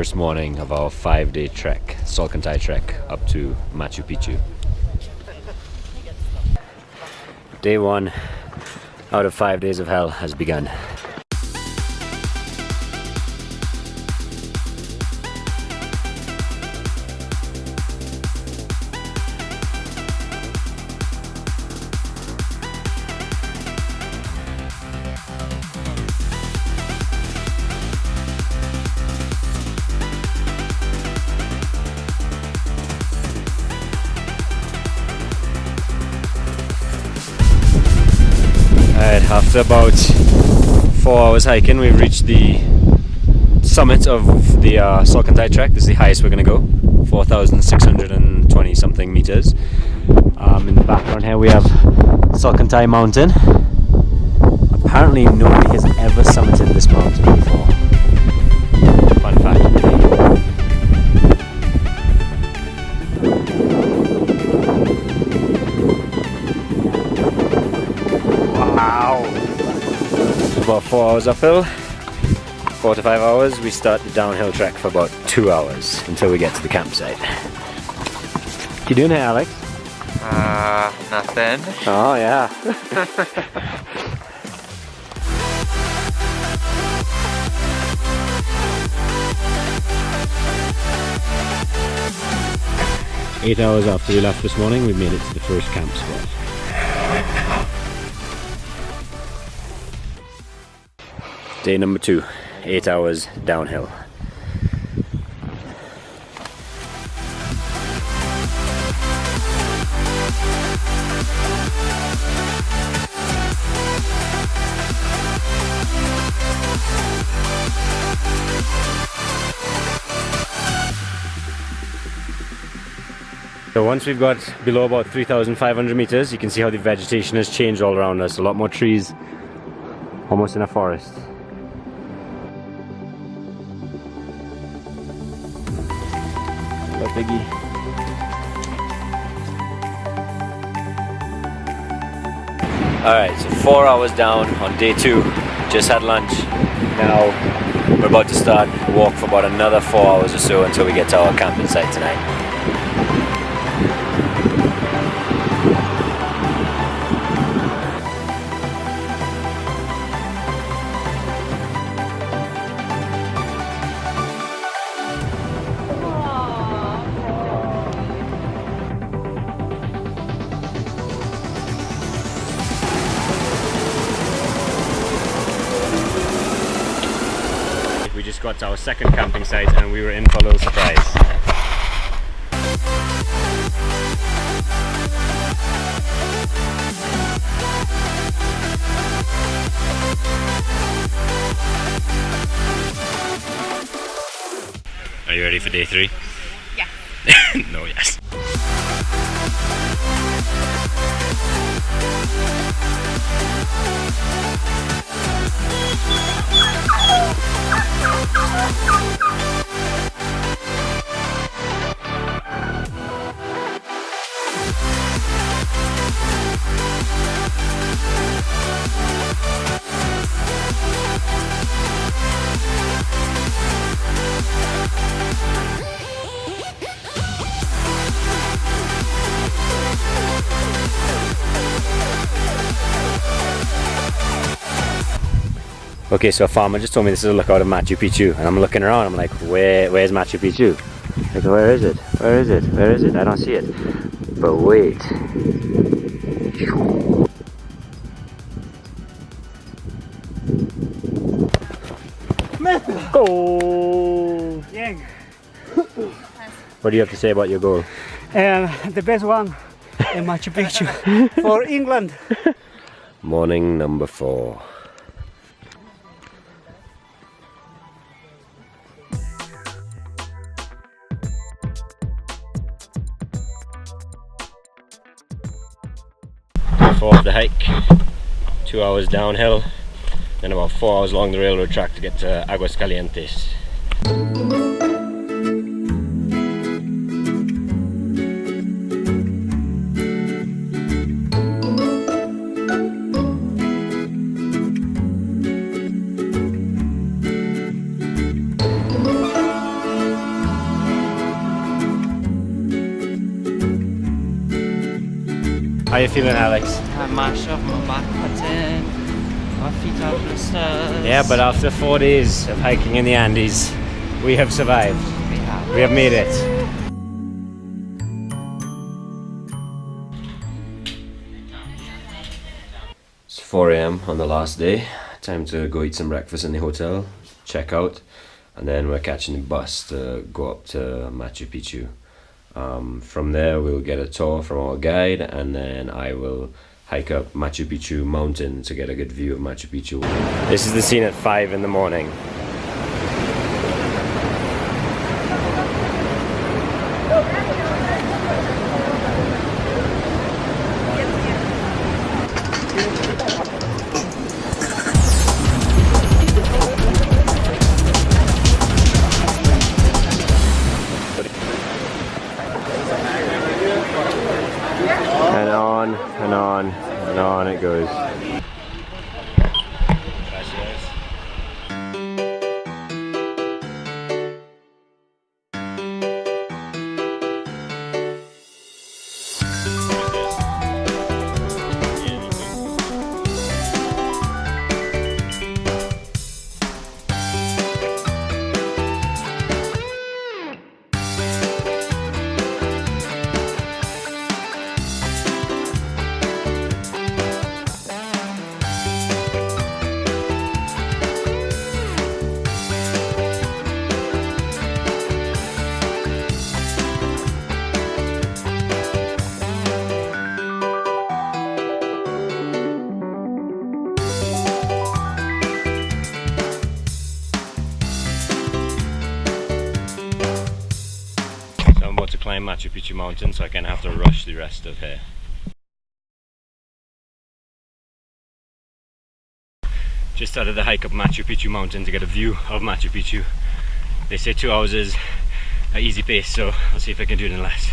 first morning of our 5-day trek, Salkantay Trek, up to Machu Picchu. Day 1 out of 5 days of hell has begun. Alright, after about 4 hours hiking, we've reached the summit of the Salkantay Trek. This is the highest we're going to go, 4,620 something meters. In the background here we have Salkantay Mountain. Apparently nobody has ever summited this mountain before. Fun fact. Wow! About 4 hours uphill, 4 to 5 hours. We start the downhill trek for about 2 hours until we get to the campsite. What you doing here, Alex? Nothing. Oh yeah. Eight hours after we left this morning, we made it to the first camp spot. Day number 2, 8 hours downhill. So once we've got below about 3,500 meters, you can see how the vegetation has changed all around us. A lot more trees, almost in a forest. Hello, Piggy. Alright, so 4 hours down on day 2. Just had lunch. Now we're about to start walk for about another 4 hours or so until we get to our camping site tonight. We just got to our second camping site and we were in for a little surprise. Are you ready for day 3? Yeah. No, yes. Okay, so a farmer just told me this is a lookout of Machu Picchu, and I'm looking around, I'm like, where's Machu Picchu? Like, where is it? Where is it? Where is it? I don't see it. But wait. Oh! What do you have to say about your goal? The best one in Machu Picchu for England. Morning number 4. Of the hike, 2 hours downhill, then about 4 hours along the railroad track to get to Aguas Calientes. you feeling, Alex? I mashed up my back button. My feet are blisters. Yeah, but after 4 days of hiking in the Andes, we have survived. We have made it. It's 4 a.m. on the last day. Time to go eat some breakfast in the hotel, check out, and then we're catching the bus to go up to Machu Picchu. From there we'll get a tour from our guide, and then I will hike up Machu Picchu Mountain to get a good view of Machu Picchu. This is the scene at 5 in the morning. And on and on and on it goes. I'm about to climb Machu Picchu Mountain, so I kind of have to rush the rest of here. Just started the hike up Machu Picchu Mountain to get a view of Machu Picchu. They say 2 hours is an easy pace, so I'll see if I can do it in less.